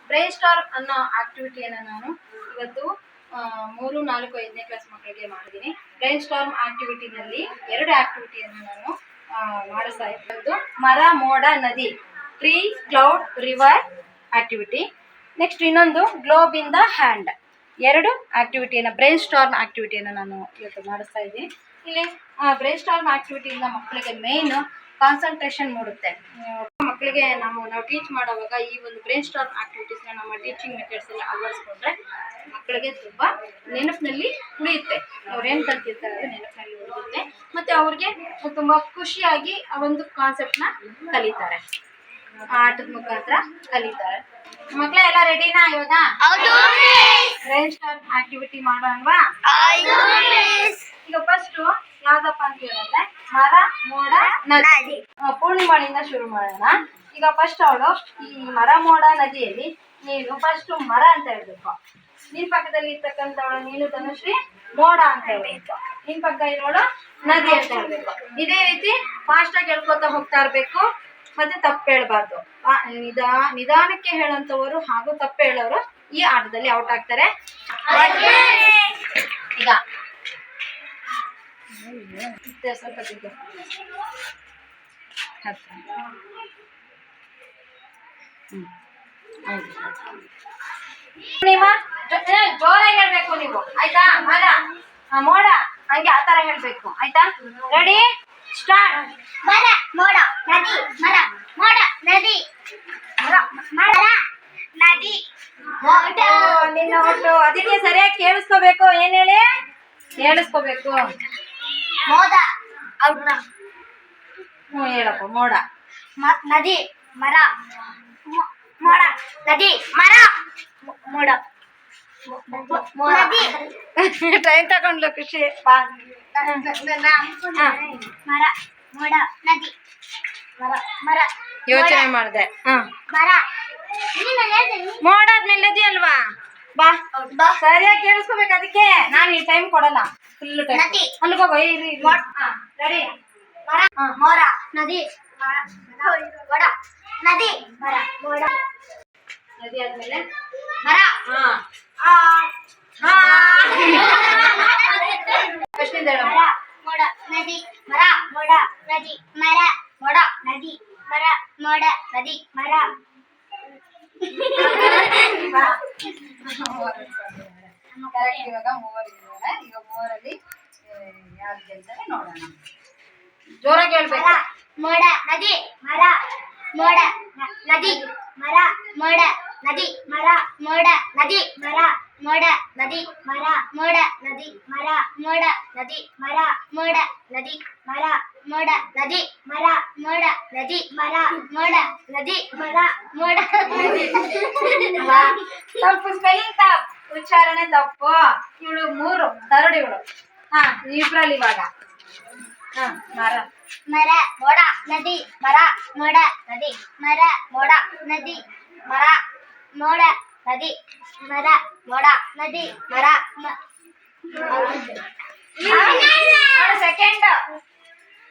Brain storm ಅನ್ನೋ ಆಕ್ಟಿವಿಟಿಯನ್ನು ನಾನು ಇವತ್ತು 3, 4, 5ನೇ ಕ್ಲಾಸ್ ಮಕ್ಕಳಿಗೆ ಮಾಡಿದ್ದೀನಿ. ಬ್ರೈನ್ ಸ್ಟಾರ್ಮ್ ಆಕ್ಟಿವಿಟಿನಲ್ಲಿ 2 ಆಕ್ಟಿವಿಟಿಯನ್ನು ನಾನು ಮಾಡಿಸ್ತಾ ಇದ್ದು, ಮರ, ಮೋಡ, ನದಿ, tree, cloud, river activity. Next ಇನ್ನೊಂದು ಗ್ಲೋಬ್ ಇನ್ ದ ಹ್ಯಾಂಡ್. 2 ಆಕ್ಟಿವಿಟಿಯನ್ನು, ಬ್ರೈನ್ ಸ್ಟಾರ್ಮ್ ಆಕ್ಟಿವಿಟಿಯನ್ನು ನಾನು ಇವತ್ತು ಮಾಡಿಸ್ತಾ ಇದ್ದೀನಿ. ಇಲ್ಲಿ ಬ್ರೈನ್ ಸ್ಟಾರ್ಮ್ ಆಕ್ಟಿವಿಟಿಯಿಂದ ಮಕ್ಕಳಿಗೆ ಮೇನ್ ಕಾನ್ಸಂಟ್ರೇಷನ್ ಮೂಡುತ್ತೆ. ಮಕ್ಕಳಿಗೆ ನಾವು ಟೀಚ್ ಮಾಡುವಾಗ ಈ ಒಂದು ಬ್ರೈನ್ ಸ್ಟಾರ್ಮ್ ಆಕ್ಟಿವಿಟೀಸ್ನ ನಮ್ಮ ಟೀಚಿಂಗ್ ಮೆಥಡ್ಸಲ್ಲಿ ಅಳವಡಿಸ್ಕೊಂಡ್ರೆ ಮಕ್ಕಳಿಗೆ ತುಂಬ ನೆನಪಿನಲ್ಲಿ ಉಳಿಯುತ್ತೆ. ಅವ್ರೇನು ಕಲ್ತಿರ್ತಾರೆ ಅದು ನೆನಪಿನಲ್ಲಿ ಉಳಿಯುತ್ತೆ ಮತ್ತು ಅವ್ರಿಗೆ ತುಂಬ ಖುಷಿಯಾಗಿ ಆ ಒಂದು ಕಾನ್ಸೆಪ್ಟ್ನ ಕಲಿತಾರೆ, ಆಟದ ಮುಖಾಂತರ ಕಲಿತಾರೆ. ಮಕ್ಕಳೇ ಎಲ್ಲ ರೆಡಿನಾ ಇವಾಗ? ಬ್ರೈನ್ ಸ್ಟಾರ್ಮ್ ಆಕ್ಟಿವಿಟಿ ಮಾಡೋಣವಾ? ಈಗ ಫಸ್ಟು ಯಾವ್ದಪ್ಪ ಅಂತ ಹೇಳಿದ್ರೆ ಮರ, ಮೋಡ, ನದಿ. ಪೂರ್ಣಿಮಾಳಿಂದ ಶುರು ಮಾಡೋಣ. ಈಗ ಫಸ್ಟ್ ಅವಳು ಈ ಮರ, ಮೋಡ, ನದಿಯಲ್ಲಿ ನೀನು ಫಸ್ಟ್ ಮರ ಅಂತ ಹೇಳ್ಬೇಕು. ನಿನ್ ಪಕ್ಕದಲ್ಲಿ ಇರ್ತಕ್ಕಂಥವಳು ನೀನು ಧನುಶ್ರೀ ಮೋಡ ಅಂತ ಹೇಳ್ಬೇಕು. ನಿನ್ ಪಕ್ಕ ಇರೋಳು ನದಿ ಅಂತ ಹೇಳ್ಬೇಕು. ಇದೇ ರೀತಿ ಫಾಸ್ಟ್ ಆಗಿ ಹೇಳ್ಕೊತಾ ಹೋಗ್ತಾ ಇರ್ಬೇಕು. ಮತ್ತೆ ತಪ್ಪು ಹೇಳ್ಬಾರ್ದು. ನಿಧಾನಕ್ಕೆ ಹೇಳೋಂಥವರು ಹಾಗೂ ತಪ್ಪು ಹೇಳೋರು ಈ ಆಟದಲ್ಲಿ ಔಟ್ ಆಗ್ತಾರೆ. ಈಗ ಸ್ವಲ್ಪ ಜೋರಾಗಿ ಹೇಳ್ಬೇಕು ನೀವು, ಆಯ್ತಾ? ಮರ, ಮೋಡ, ಹಂಗೆ ಆ ತರ ಹೇಳ್ಬೇಕು, ಆಯ್ತಾ? Ready, start. ಮರ, ಮೋಡ, ನದಿ, ಮರ, ಮೋಡ, ನದಿ, ಮರ, ನದಿ, ಮೋಡ. ನಿನ್ನ ಒಟ್ಟು ಅದಕ್ಕೆ ಸರಿಯಾಗಿ ಕೇಳಿಸ್ಕೋಬೇಕು. ಏನ್ ಹೇಳಿ? ಕೇಳಿಸ್ಕೋಬೇಕು. ಮೋಡ, ಹೇಳಪ್ಪ. ಮೋಡ, ನದಿ, ಮರ, ಮೋಡ, ನದಿ, ಮರ, ಮೋಡ, ನದಿ. ಟ್ರೈನ್ ತಗೊಂಡ್ಲು ಖುಷಿ. ಮರ, ಮೋಡ, ನದಿ, ಮರ, ಮರ. ಯೋಚನೆ ಮಾಡಿದೆ. ಮರ, ಮೋಡ ಆದ್ಮೇಲೆ ನದಿ ಅಲ್ವಾ? ಬಾ, ಸರಿಯಾಗಿ ಕೇಳಿಸ್ಕೋಬೇಕು. ಅದಕ್ಕೆ ನಾನು ಈ ಟೈಮ್ ಕೊಡಲ್ಲ, ಫುಲ್ ಟೈಮ್. ಅಲ್ಲಿಗೆ ಹೋಗೋ. ರೆಡಿ, ಮರ, ಮೋಡ, ನದಿ, ಮೋಡ, ನದಿ, ಮರ, ಮೋಡ. ನದಿ ಆದ್ಮೇಲೆ ಮರ. ಫಸ್ಟಿಂದ ಹೇಳು. ಮರ, ಮೋಡ, ನದಿ, ಮರ, ಮೋಡ, ನದಿ, ಮರ, ಮೋಡ, ನದಿ, ಮರ, ಮೋಡ, ನದಿ, ಮರ. ಇವಾಗ 3 ಇದ್ದಾರೆ. ಈಗ 3ರಲ್ಲಿ ಯಾರು ಗೆಲ್ತಾರೆ ನೋಡೋಣ. ಜೋರಾಗಿ ಹೇಳ್ಬೇಕು. ಮೋಡ, ನದಿ, ಮರ, ಮೋಡ, ನದಿ, ಮರ, ಮೋಡ, ನದಿ, ಮರ, ಮೋಡ, ನದಿ, ಮರ, ಮೋಡ, ನದಿ, ಮರ, ಮೋಡ, ನದಿ, ಮರ, ಮೋಡ, ನದಿ, ಮರ, ಮೋಡ, ನದಿ, ಮರ, ಮೋಡ, ನದಿ, ಮರ, ಮೋಡ, ನದಿ, ಮರ, ಮೋಡ, ನದಿ, ಮರ, ಮೋಡ. ತಪ್ಪು, ಸ್ಪೆಲ್ಲಿಂಗ್ ತಪ್ಪು, ಉಚ್ಚಾರಣೆ ತಪ್ಪು. ಇವಳು 3 ಥರ್ಡ್ ಇವಳು. ಇಬ್ರಲ್ಲಿ ಇವಾಗ ಮರ, ಮರ, ಮೋಡ, ನದಿ, ಮರ, ಮೋಡ, ನದಿ, ಮರ, ಮೋಡ, ನದಿ, ಮರ, ಮೋಡ, ನದಿ, ಮರ, ಮೋಡ, ನದಿ, ಮರ. ಸೆಕೆಂಡ್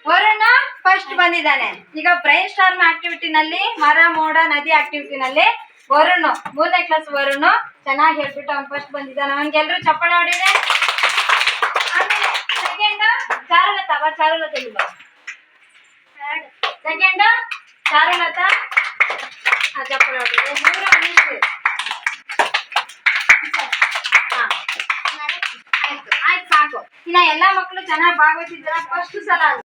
ವರುಣ ಫಸ್ಟ್ ಬಂದಿದ್ದಾನೆ. ಈಗ ಬ್ರೈನ್ ಸ್ಟಾರ್ಮ್ ಆಕ್ಟಿವಿಟಿನಲ್ಲಿ ಮರ, ಮೋಡ, ನದಿ ಆಕ್ಟಿವಿಟಿನಲ್ಲಿ ವರುಣ್ 3ನೇ ಕ್ಲಾಸ್ ವರುಣ್ ಚೆನ್ನಾಗಿ ಹೇಳ್ಬಿಟ್ಟು ಅವ್ನು ಫಸ್ಟ್ ಬಂದಿದ್ದಾನೆ. ಅವನಿಗೆಲ್ಲರೂ ಚಪ್ಪಾಳೆ ಹೊಡಿದೆ. ಆಮೇಲೆ ಸೆಕೆಂಡ್ ಚಾರುಲತಾ. ಚಾರುಲತಾ ಇಲ್ಲ. ಸೆಕೆಂಡ್ ಚಾರುಲತಾ ಚಪ್ಪಾಳೆ ಹೊಡಿದೆ. 3 ಅನೀಶ್. ಆಯ್ತು ಸಾಕು. ಇನ್ನ ಎಲ್ಲಾ ಮಕ್ಕಳು ಚೆನ್ನಾಗಿ ಭಾಗವಹಿಸಿದ್ರ ಫಸ್ಟ್ ಸಲ.